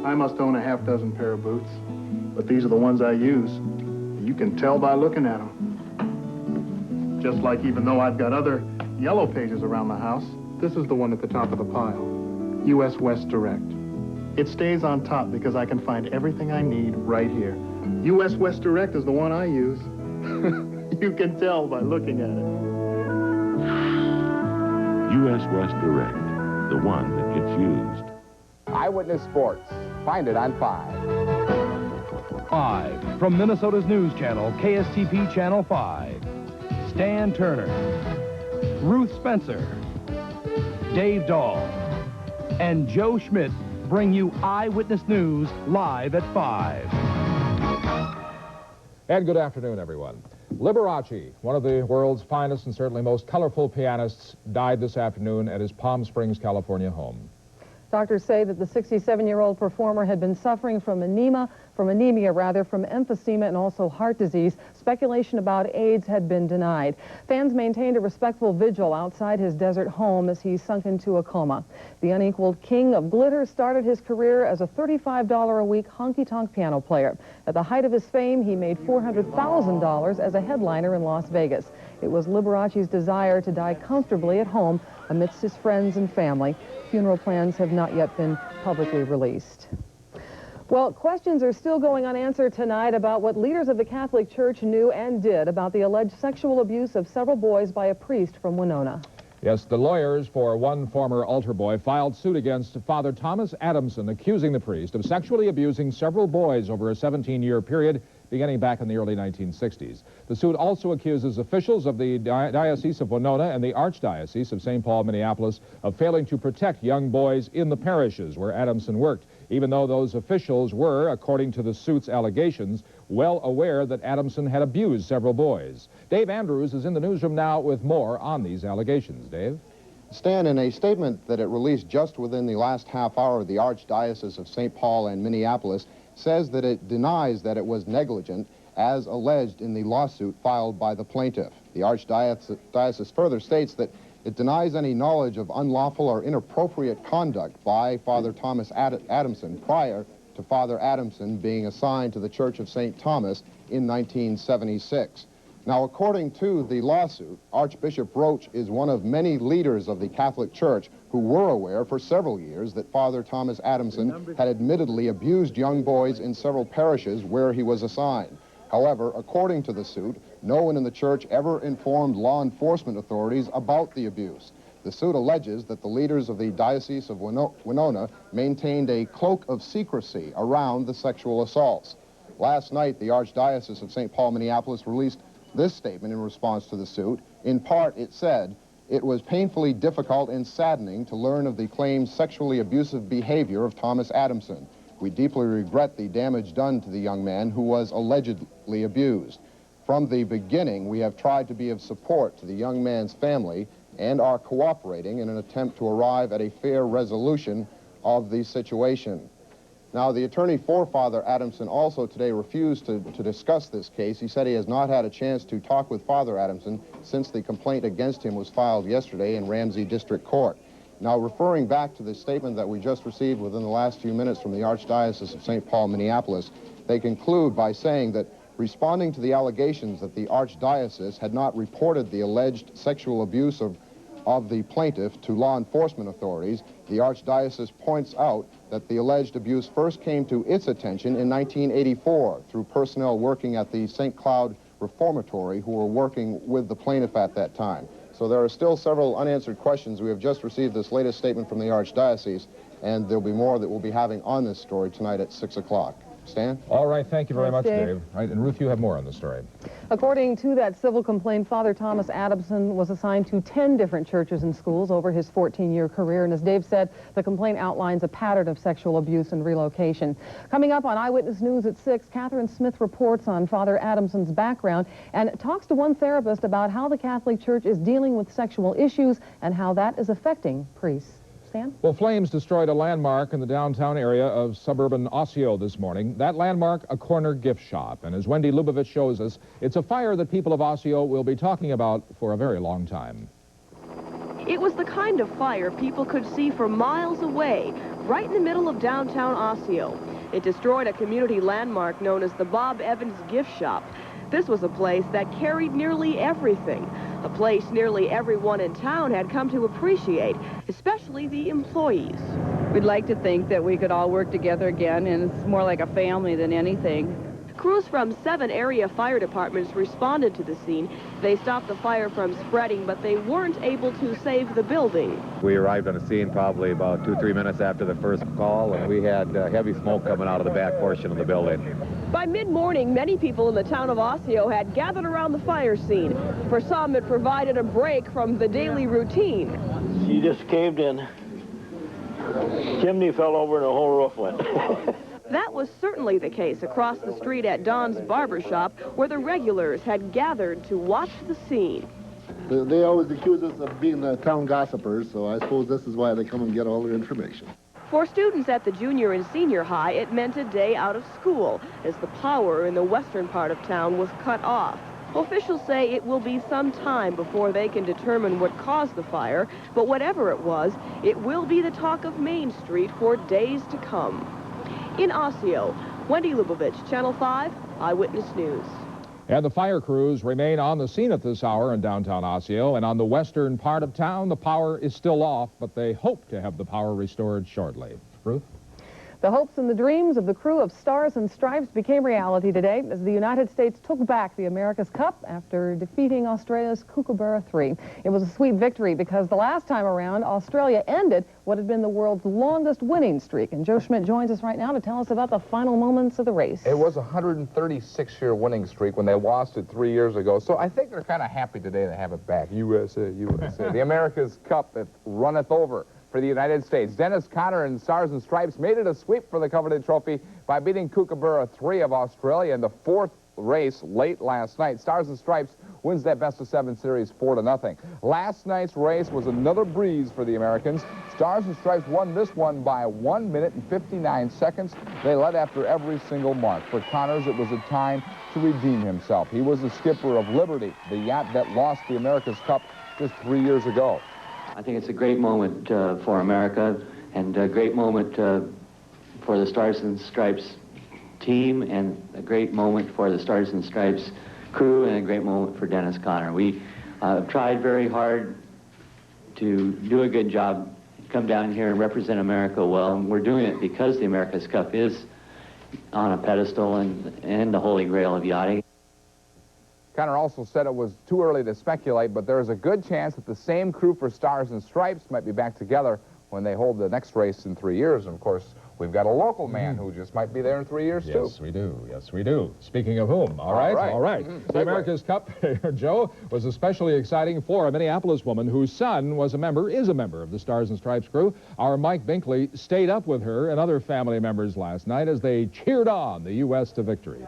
I must own a half-dozen pair of boots, but these are the ones I use. You can tell by looking at them. Just like even though I've got other yellow pages around the house, this is the one at the top of the pile, U.S. West Direct. It stays on top because I can find everything I need right here. U.S. West Direct is the one I use. You can tell by looking at it. U.S. West Direct, the one that gets used. Eyewitness Sports. Find it on 5. 5 from Minnesota's news channel, KSTP Channel 5. Stan Turner, Ruth Spencer, Dave Dahl, and Joe Schmidt bring you Eyewitness News live at 5. And good afternoon, everyone. Liberace, one of the world's finest and certainly most colorful pianists, died this afternoon at his Palm Springs, California home. Doctors say that the 67-year-old performer had been suffering from anemia, from emphysema and also heart disease. Speculation about AIDS had been denied. Fans maintained a respectful vigil outside his desert home as he sunk into a coma. The unequaled king of glitter started his career as a $35 a week honky-tonk piano player. At the height of his fame, he made $400,000 as a headliner in Las Vegas. It was Liberace's desire to die comfortably at home amidst his friends and family. Funeral plans have not yet been publicly released. Well, questions are still going unanswered tonight about what leaders of the Catholic Church knew and did about the alleged sexual abuse of several boys by a priest from Winona. Yes, the lawyers for one former altar boy filed suit against Father Thomas Adamson, accusing the priest of sexually abusing several boys over a 17-year period beginning back in the early 1960s. The suit also accuses officials of the Diocese of Winona and the Archdiocese of St. Paul, Minneapolis, of failing to protect young boys in the parishes where Adamson worked, even though those officials were, according to the suit's allegations, well aware that Adamson had abused several boys. Dave Andrews is in the newsroom now with more on these allegations. Dave? Stan, in a statement that it released just within the last half hour, the Archdiocese of St. Paul and Minneapolis says that it denies that it was negligent, as alleged in the lawsuit filed by the plaintiff. The Archdiocese further states that it denies any knowledge of unlawful or inappropriate conduct by Father Thomas Adamson prior to Father Adamson being assigned to the Church of St. Thomas in 1976. Now, according to the lawsuit, Archbishop Roach is one of many leaders of the Catholic Church who were aware for several years that Father Thomas Adamson had admittedly abused young boys in several parishes where he was assigned. However, according to the suit, no one in the church ever informed law enforcement authorities about the abuse. The suit alleges that the leaders of the Diocese of Winona maintained a cloak of secrecy around the sexual assaults. Last night, the Archdiocese of St. Paul, Minneapolis released this statement in response to the suit. In part, it said, "It was painfully difficult and saddening to learn of the claimed sexually abusive behavior of Thomas Adamson. We deeply regret the damage done to the young man who was allegedly abused. From the beginning, we have tried to be of support to the young man's family and are cooperating in an attempt to arrive at a fair resolution of the situation." Now, the attorney for Father Adamson also today refused to discuss this case. He said he has not had a chance to talk with Father Adamson since the complaint against him was filed yesterday in Ramsey District Court. Now, referring back to the statement that we just received within the last few minutes from the Archdiocese of St. Paul, Minneapolis, they conclude by saying that responding to the allegations that the Archdiocese had not reported the alleged sexual abuse of the plaintiff to law enforcement authorities, the Archdiocese points out that the alleged abuse first came to its attention in 1984 through personnel working at the St. Cloud Reformatory who were working with the plaintiff at that time. So there are still several unanswered questions. We have just received this latest statement from the Archdiocese, and there'll be more that we'll be having on this story tonight at 6 o'clock. Stan? All right, thank you very much, Dave. Dave. Right, and Ruth, you have more on the story. According to that civil complaint, Father Thomas Adamson was assigned to 10 different churches and schools over his 14-year career. And as Dave said, the complaint outlines a pattern of sexual abuse and relocation. Coming up on Eyewitness News at 6, Catherine Smith reports on Father Adamson's background and talks to one therapist about how the Catholic Church is dealing with sexual issues and how that is affecting priests. Stan? Well, flames destroyed a landmark in the downtown area of suburban Osseo this morning. That landmark, a corner gift shop. And as Wendy Lubavitch shows us, it's a fire that people of Osseo will be talking about for a very long time. It was the kind of fire people could see for miles away, right in the middle of downtown Osseo. It destroyed a community landmark known as the Bob Evans Gift Shop. This was a place that carried nearly everything, a place nearly everyone in town had come to appreciate, especially the employees. We'd like to think that we could all work together again, and it's more like a family than anything. Crews from 7 area fire departments responded to the scene. They stopped the fire from spreading, but they weren't able to save the building. We arrived on the scene probably about 2-3 minutes after the first call, and we had heavy smoke coming out of the back portion of the building. By mid-morning, many people in the town of Osseo had gathered around the fire scene. For some, it provided a break from the daily routine. She just caved in. Chimney fell over and the whole roof went. That was certainly the case across the street at Don's Barber Shop, where the regulars had gathered to watch the scene. They always accuse us of being the town gossipers, so I suppose this is why they come and get all their information. For students at the junior and senior high, it meant a day out of school, as the power in the western part of town was cut off. Officials say it will be some time before they can determine what caused the fire, but whatever it was, it will be the talk of Main Street for days to come. In Osseo, Wendy Lubavitch, Channel 5, Eyewitness News. And the fire crews remain on the scene at this hour in downtown Osseo, and on the western part of town, the power is still off, but they hope to have the power restored shortly. Ruth? The hopes and the dreams of the crew of Stars and Stripes became reality today as the United States took back the America's Cup after defeating Australia's Kookaburra 3. It was a sweet victory because the last time around, Australia ended what had been the world's longest winning streak. And Joe Schmidt joins us right now to tell us about the final moments of the race. It was a 136-year winning streak when they lost it 3 years ago. So I think they're kind of happy today to have it back. USA, USA. The America's Cup that runneth over for the United States. Dennis Conner and Stars and Stripes made it a sweep for the coveted trophy by beating Kookaburra 3 of Australia in the 4th race late last night. Stars and Stripes wins that best-of-7 series 4-0. Last night's race was another breeze for the Americans. Stars and Stripes won this one by 1 minute and 59 seconds. They led after every single mark. For Connors, it was a time to redeem himself. He was the skipper of Liberty, the yacht that lost the America's Cup just 3 years ago. I think it's a great moment for America, and a great moment for the Stars and Stripes team, and a great moment for the Stars and Stripes crew, and a great moment for Dennis Conner. We tried very hard to do a good job, come down here and represent America well, and we're doing it because the America's Cup is on a pedestal and the holy grail of yachting. Conner also said it was too early to speculate, but there is a good chance that the same crew for Stars and Stripes might be back together when they hold the next race in 3 years. And of course, we've got a local man who just might be there in 3 years, too. Yes, we do. Yes, we do. Speaking of whom, all right. The America's Cup, Joe, was especially exciting for a Minneapolis woman whose son is a member of the Stars and Stripes crew. Our Mike Binkley stayed up with her and other family members last night as they cheered on the U.S. to victory.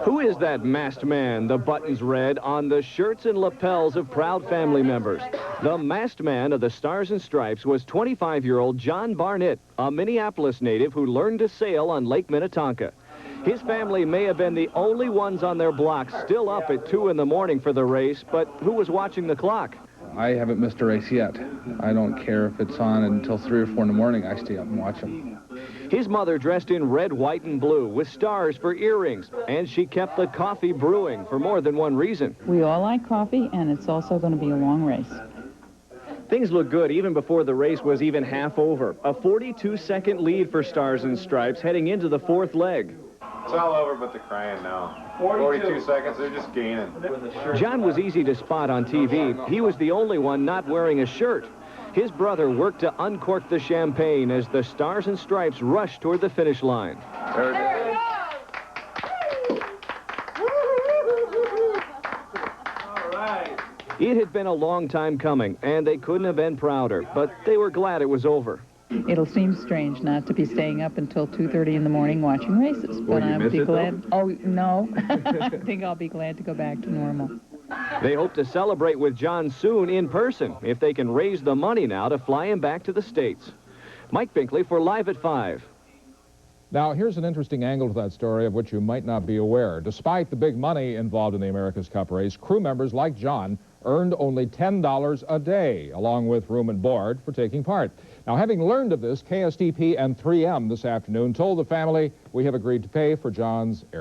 Who is that masked man, the buttons red on the shirts and lapels of proud family members? The masked man of the Stars and Stripes was 25-year-old John Barnett, a Minneapolis native who learned to sail on Lake Minnetonka. His family may have been the only ones on their block still up at 2 in the morning for the race, but who was watching the clock? I haven't missed a race yet. I don't care if it's on until 3 or 4 in the morning. I stay up and watch them. His mother dressed in red, white, and blue with stars for earrings, and she kept the coffee brewing for more than one reason. We all like coffee, and it's also going to be a long race. Things looked good even before the race was even half over. A 42-second lead for Stars and Stripes heading into the 4th leg. It's all over but the crying now. 42 seconds, they're just gaining. John was easy to spot on TV. He was the only one not wearing a shirt. His brother worked to uncork the champagne as the Stars and Stripes rushed toward the finish line. There it goes. All right. It had been a long time coming, and they couldn't have been prouder, but they were glad it was over. It'll seem strange not to be staying up until 2:30 in the morning watching races, but I'll be glad. Oh, no. I think I'll be glad to go back to normal. They hope to celebrate with John soon in person if they can raise the money now to fly him back to the States. Mike Binkley for Live at 5. Now, here's an interesting angle to that story of which you might not be aware. Despite the big money involved in the America's Cup race, crew members like John earned only $10 a day, along with room and board, for taking part. Now, having learned of this, KSTP and 3M this afternoon told the family, we have agreed to pay for John's